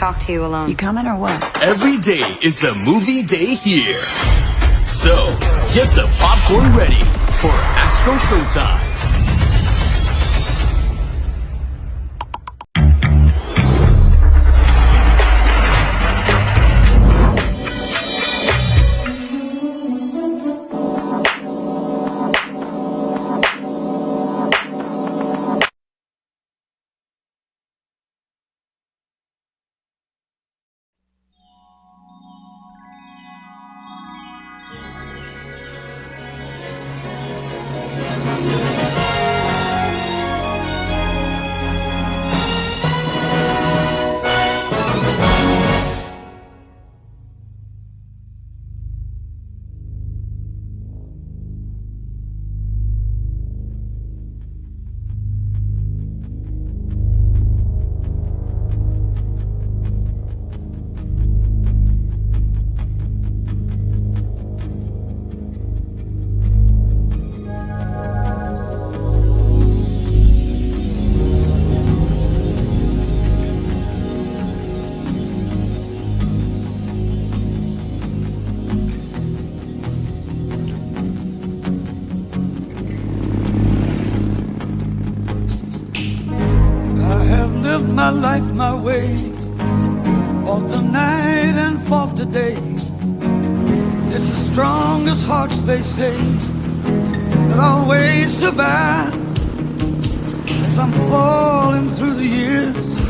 talk to you alone. You coming or what? Every day is a movie day here. So, get the popcorn ready for Astro Showtime. Lived my life my way, fought the night and fought the day. It's the strongest hearts, they say, that always survive. As I'm falling through the years,